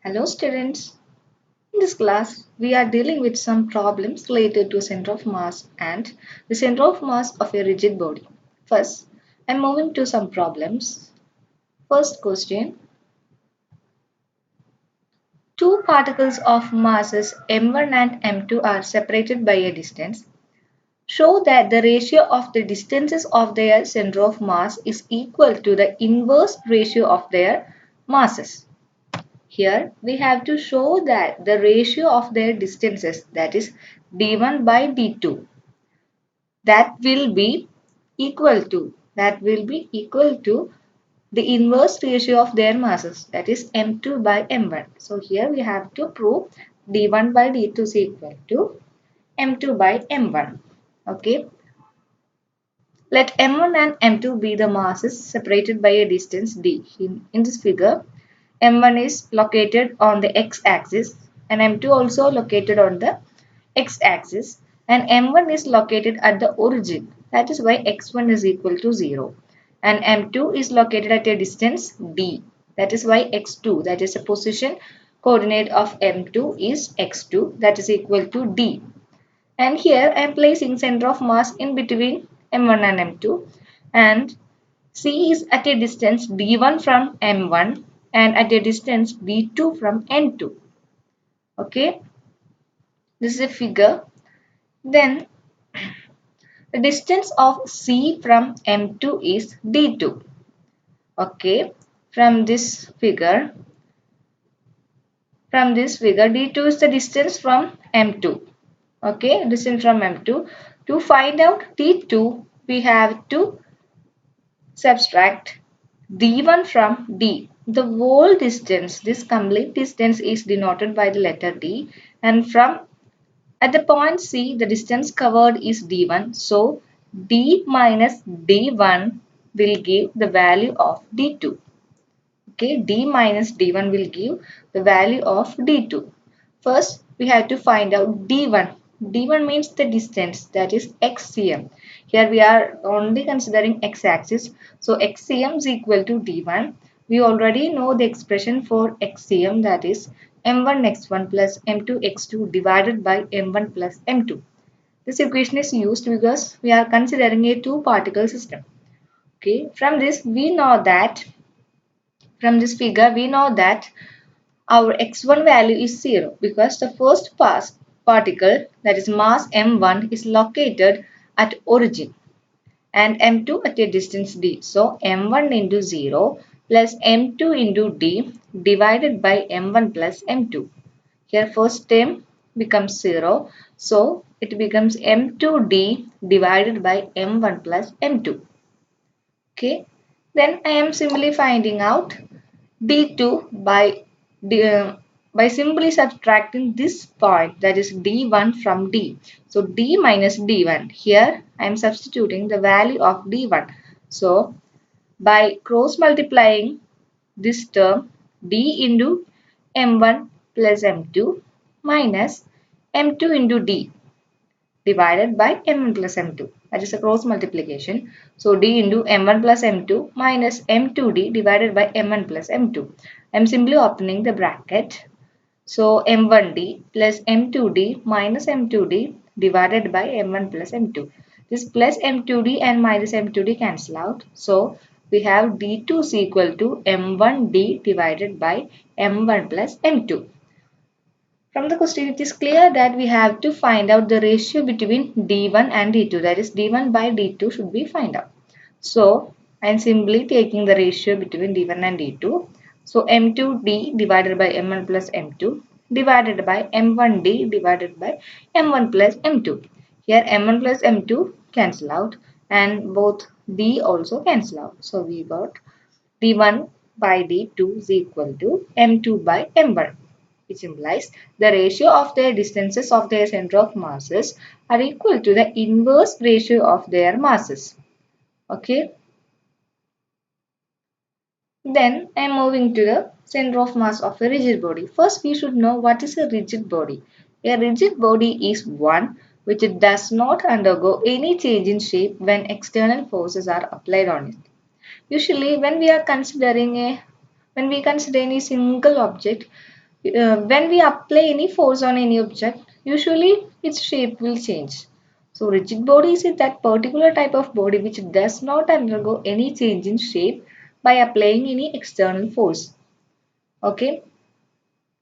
Hello students. In this class, we are dealing with some problems related to center of mass and the center of mass of a rigid body. First, I am moving to some problems. First question. Two particles of masses m1 and m2 are separated by a distance. Show that the ratio of the distances of their center of mass is equal to the inverse ratio of their masses. Here we have to show that the ratio of their distances, that is d1 by d2, that will be equal to the inverse ratio of their masses, that is m2 by m1. So here we have to prove d1 by d2 is equal to m2 by m1. Okay. Let m1 and m2 be the masses separated by a distance d. In this figure, m1 is located on the x-axis and m2 also located on the x-axis, and m1 is located at the origin. That is why x1 is equal to 0, and m2 is located at a distance d. That is why x2, that is the position coordinate of m2, is x2, that is equal to d. And here I am placing center of mass in between m1 and m2, and C is at a distance d1 from m1 and at a distance d2 from n2. Okay, this is a figure. Then the distance of C from m2 is d2. Okay, from this figure, d2 is the distance from m2. Okay, distance from m2. To find out d2, we have to subtract d1 from d. The whole distance, this complete distance is denoted by the letter d, and from at the point C, the distance covered is d1. So d minus d1 will give the value of d2. Okay, d minus d1 will give the value of d2. First, we have to find out d1. d1 means the distance, that is xcm. Here we are only considering x-axis. So xcm is equal to d1. We already know the expression for xcm, that is m1 x1 plus m2 x2 divided by m1 plus m2. This equation is used because we are considering a two-particle system. Okay, from this figure we know that our x1 value is 0 because the first particle, that is mass m1, is located at origin and m2 at a distance d. So m1 into 0 plus m2 into d divided by m1 plus m2. Here first term becomes 0. So it becomes m2d divided by m1 plus m2. Okay. Then I am simply finding out d2 by simply subtracting this point, that is d1 from d. So d minus d1. Here I am substituting the value of d1. So by cross multiplying this term, d into m1 plus m2 minus m2 into d divided by m1 plus m2. That is a cross multiplication. So d into m1 plus m2 minus m2d divided by m1 plus m2. I am simply opening the bracket. So m1d plus m2d minus m2d divided by m1 plus m2. This plus m2d and minus m2d cancel out. So we have d2 is equal to m1d divided by m1 plus m2. From the question, it is clear that we have to find out the ratio between d1 and d2. That is, d1 by d2 should be find out. So, I am simply taking the ratio between d1 and d2. So, m2d divided by m1 plus m2 divided by m1d divided by m1 plus m2. Here, m1 plus m2 cancel out and both d also cancel out. So, we got d1 by d2 is equal to m2 by m1, which implies the ratio of their distances of their center of masses are equal to the inverse ratio of their masses. Okay. Then I am moving to the center of mass of a rigid body. First, we should know what is a rigid body. A rigid body is one which does not undergo any change in shape when external forces are applied on it. Usually, when we consider any single object, When we apply any force on any object, usually its shape will change. So rigid body is that particular type of body which does not undergo any change in shape by applying any external force. Okay.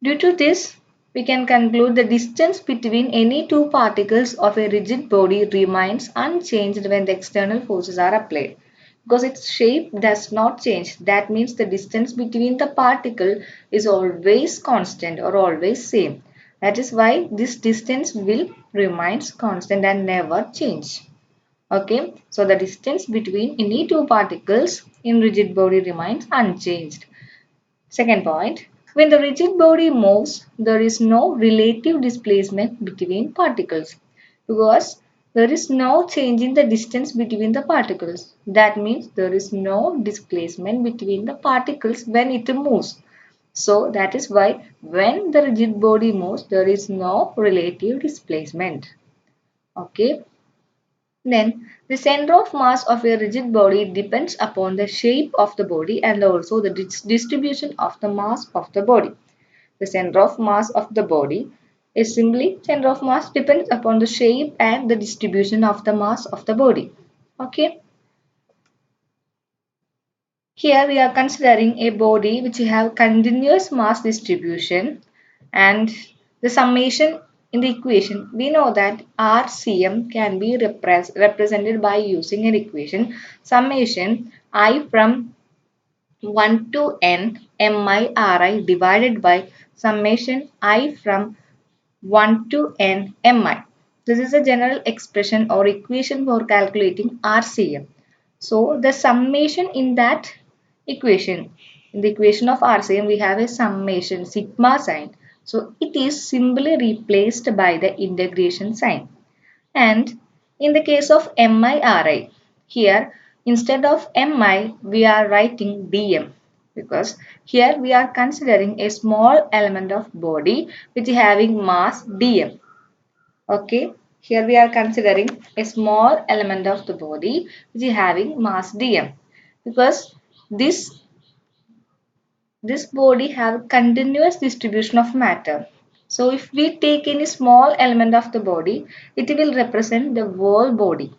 Due to this, we can conclude the distance between any two particles of a rigid body remains unchanged when the external forces are applied. Because its shape does not change. That means the distance between the particle is always constant or always same. That is why this distance will remains constant and never change. Okay, so the distance between any two particles in rigid body remains unchanged. Second point, when the rigid body moves, there is no relative displacement between particles because there is no change in the distance between the particles. That means there is no displacement between the particles when it moves. So that is why when the rigid body moves, there is no relative displacement. Okay. Then, the center of mass of a rigid body depends upon the shape of the body and also the distribution of the mass of the body. The center of mass of the body is simply center of mass depends upon the shape and the distribution of the mass of the body. Okay. Here we are considering a body which have continuous mass distribution and the summation in the equation. We know that RCM can be represented by using an equation summation I from 1 to n MIRI divided by summation I from 1 to n mi. This is a general expression or equation for calculating RCM. So the summation in that equation, in the equation of RCM, we have a summation sigma sign. So it is simply replaced by the integration sign. And in the case of MIRI, here instead of MI, we are writing DM because here we are considering a small element of body which is having mass DM. Okay, here we are considering a small element of the body which is having mass dm because this body have continuous distribution of matter. So if we take any small element of the body, it will represent the whole body.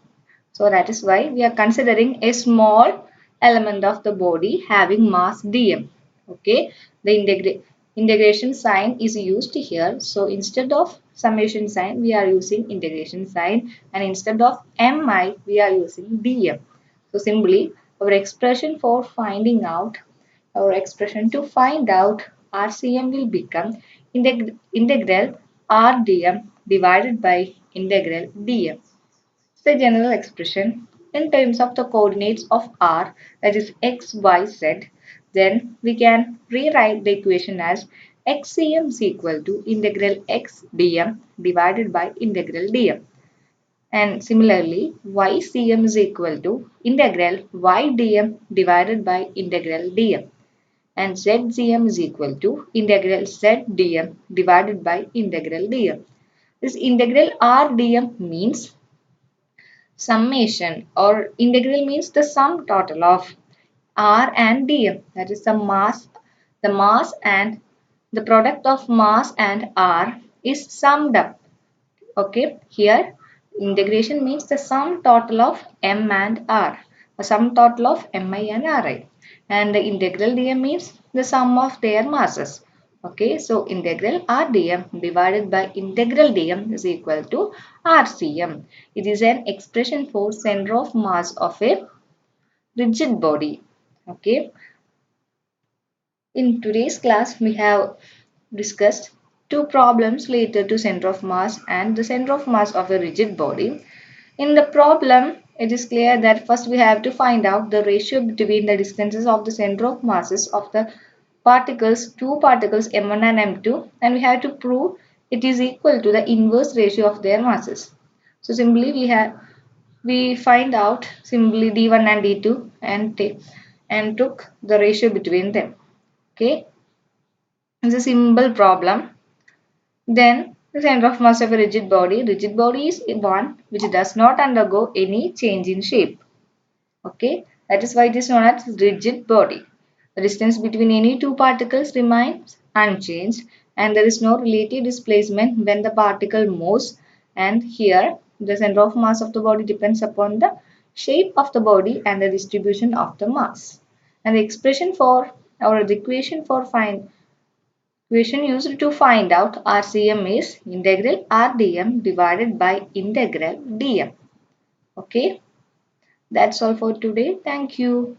So that is why we are considering a small element of the body having mass dm. Okay, the integration sign is used here. So instead of summation sign, we are using integration sign, and instead of mi, we are using dm. So simply our expression for finding out, our expression to find out RCM will become integral RDM divided by integral dm. The general expression in terms of the coordinates of r, that is x, y, z, then we can rewrite the equation as xcm is equal to integral x dm divided by integral dm. And similarly, ycm is equal to integral y dm divided by integral dm. And zcm is equal to integral z dm divided by integral dm. This integral r dm means summation, or integral means the sum total of R and dm, that is the mass and the product of mass and R is summed up. Okay, here integration means the sum total of M and R, the sum total of Mi and Ri, and the integral dm means the sum of their masses. Okay, so integral RdM divided by integral dm is equal to RCM. It is an expression for center of mass of a rigid body. Okay, in today's class we have discussed two problems related to center of mass and the center of mass of a rigid body. In the problem, it is clear that first we have to find out the ratio between the distances of the center of masses of the two particles M1 and M2, and we have to prove it is equal to the inverse ratio of their masses. So simply we find out simply D1 and D2 and took the ratio between them. Okay, it's a simple problem. Then the center of mass of a rigid body. Rigid body is one which does not undergo any change in shape. Okay, that is why it is known as rigid body. The distance between any two particles remains unchanged and there is no relative displacement when the particle moves, and here the center of mass of the body depends upon the shape of the body and the distribution of the mass. And the expression for or the equation used to find out RCM is integral RdM divided by integral dm. Okay, that's all for today. Thank you.